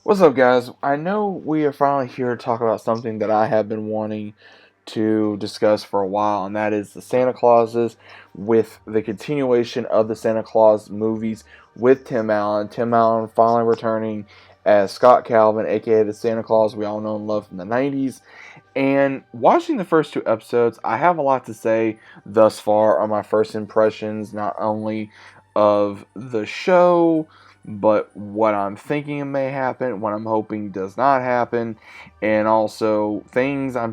What's up, guys? I know we are finally here to talk about something that I have been wanting to discuss for a while, and that is the Santa Clauses with the continuation of the Santa Claus movies with Tim Allen. Tim Allen finally returning as Scott Calvin, aka the Santa Claus we all know and love from the 90s. And watching the first two episodes, I have a lot to say thus far on my first impressions, not only of the show, but what I'm thinking may happen, what I'm hoping does not happen, and also things I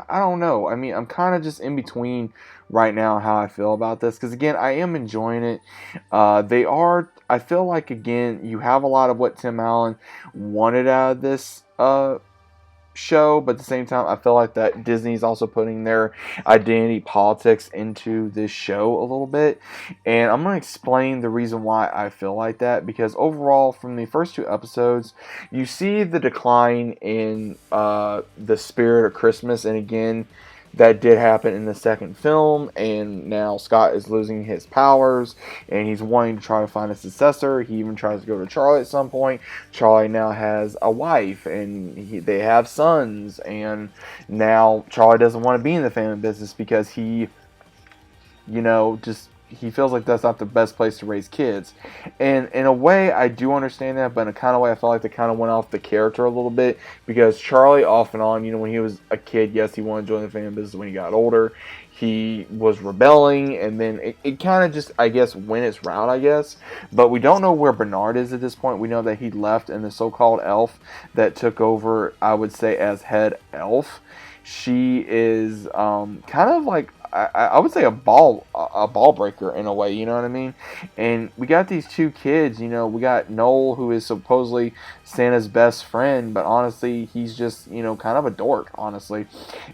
don't know. I mean, I'm kind of just in between right now how I feel about this, because again, I am enjoying it. I feel like, again, you have a lot of what Tim Allen wanted out of this show, but at the same time, I feel like that Disney's also putting their identity politics into this show a little bit, and I'm gonna explain the reason why I feel like that. Because overall, from the first two episodes, you see the decline in the spirit of Christmas, and again, that did happen in the second film, and now Scott is losing his powers, and he's wanting to try to find a successor. He even tries to go to Charlie at some point. Charlie now has a wife, and they have sons, and now Charlie doesn't want to be in the family business because just he feels like that's not the best place to raise kids. And in a way, I do understand that, but in a kind of way, I felt like they kind of went off the character a little bit, because Charlie, off and on, when he was a kid, yes, he wanted to join the family business. When he got older, he was rebelling, and then it kind of just, I guess, went its route, I guess. But we don't know where Bernard is at this point. We know that he left, and the so-called elf that took over, I would say, as head elf, she is kind of like, I would say a ball breaker in a way, you know what I mean? And we got these two kids, we got Noel, who is supposedly Santa's best friend, but honestly, he's just, kind of a dork, honestly.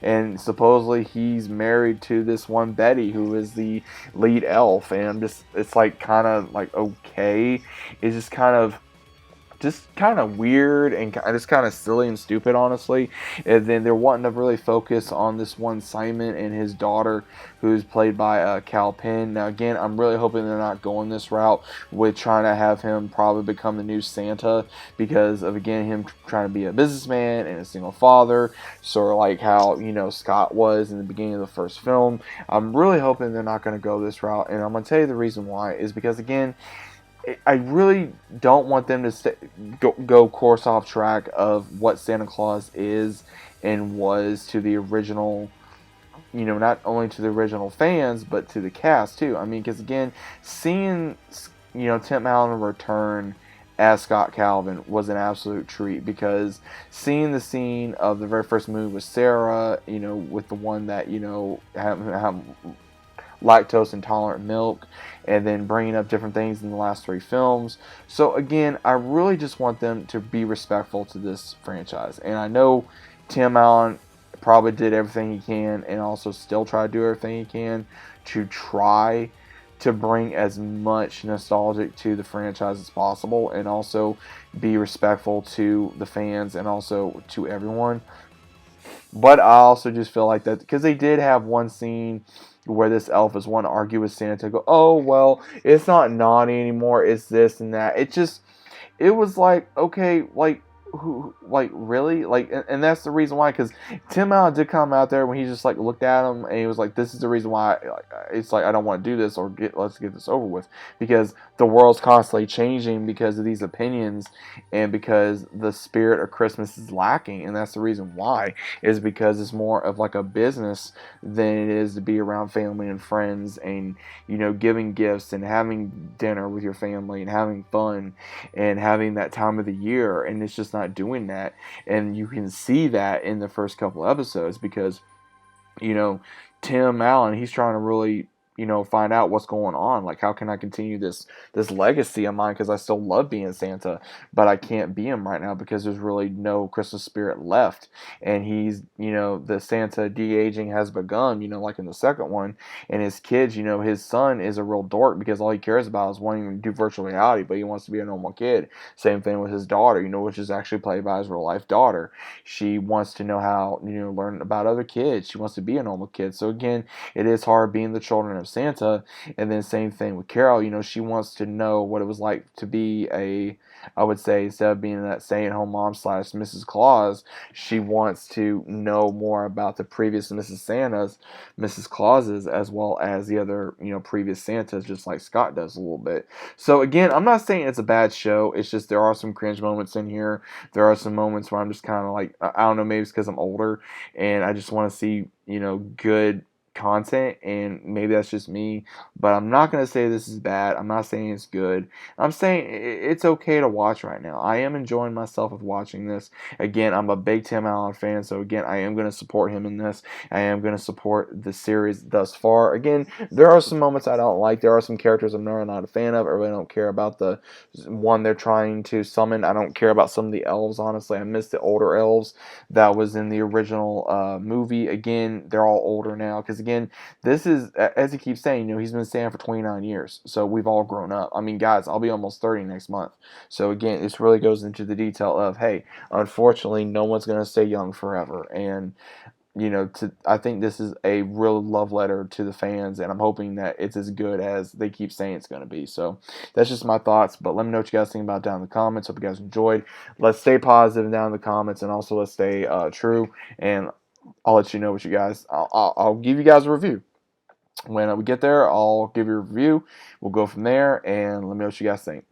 And supposedly he's married to this one Betty, who is the lead elf, and it's like kind of like, okay, it's just kind of weird and just kind of silly and stupid, honestly. And then they're wanting to really focus on this one Simon and his daughter, who's played by Cal Penn. Now, again, I'm really hoping they're not going this route with trying to have him probably become the new Santa, because of, again, him trying to be a businessman and a single father, sort of like how, Scott was in the beginning of the first film. I'm really hoping they're not going to go this route, and I'm going to tell you the reason why is because, again, I really don't want them to go course off track of what Santa Claus is and was to the original, not only to the original fans, but to the cast too. I mean, because again, seeing, Tim Allen return as Scott Calvin was an absolute treat, because seeing the scene of the very first movie with Sarah, with the one that, have lactose intolerant milk, and then bringing up different things in the last three films. So again, I really just want them to be respectful to this franchise. And I know Tim Allen probably did everything he can, and also still try to do everything he can to try to bring as much nostalgic to the franchise as possible, and also be respectful to the fans and also to everyone. But I also just feel like that, because they did have one scene where this elf is wanting to argue with Santa, go, oh, well, it's not naughty anymore, it's this and that. It was like, okay, like, who, like, really? Like, and that's the reason why, because Tim Allen did come out there when he just, like, looked at him, and he was like, this is the reason why, like, it's like, I don't want to do this, or let's get this over with, because the world's constantly changing because of these opinions, and because the spirit of Christmas is lacking, and that's the reason why, is because it's more of like a business than it is to be around family and friends, and, giving gifts and having dinner with your family and having fun and having that time of the year, and it's just not doing that. And you can see that in the first couple episodes, because you know Tim Allen, he's trying to really find out what's going on. Like, how can I continue this legacy of mine, because I still love being Santa, but I can't be him right now because there's really no Christmas spirit left. And he's, the Santa de-aging has begun, like in the second one. And his kids, his son is a real dork, because all he cares about is wanting to do virtual reality, but he wants to be a normal kid. Same thing with his daughter, which is actually played by his real life daughter. She wants to know how, learn about other kids. She wants to be a normal kid. So again, it is hard being the children of Santa. And then same thing with Carol. She wants to know what it was like to be I would say, instead of being that stay-at-home mom slash Mrs. Claus, she wants to know more about the previous Mrs. Clauses, as well as the other, previous Santas, just like Scott does a little bit. So again, I'm not saying it's a bad show. It's just there are some cringe moments in here. There are some moments where I'm just kind of like, I don't know, maybe it's because I'm older and I just want to see, good content, and maybe that's just me, but I'm not going to say this is bad. I'm not saying it's good. I'm saying it's okay to watch right now. I am enjoying myself with watching this. Again, I'm a big Tim Allen fan, so again, I am going to support him in this. I am going to support the series thus far. Again, there are some moments I don't like. There are some characters I'm really not a fan of. I really don't care about the one they're trying to summon. I don't care about some of the elves, honestly. I miss the older elves that was in the original movie. Again, they're all older now, because again, this is, as he keeps saying, he's been staying for 29 years, so we've all grown up. I mean, guys, I'll be almost 30 next month. So again, this really goes into the detail of, hey, unfortunately, no one's going to stay young forever. And I think this is a real love letter to the fans, and I'm hoping that it's as good as they keep saying it's going to be. So that's just my thoughts, but let me know what you guys think about it down in the comments. Hope you guys enjoyed. Let's stay positive down in the comments, and also let's stay true, and I'll let you know what you guys, I'll give you guys a review. When we get there, I'll give you a review. We'll go from there, and let me know what you guys think.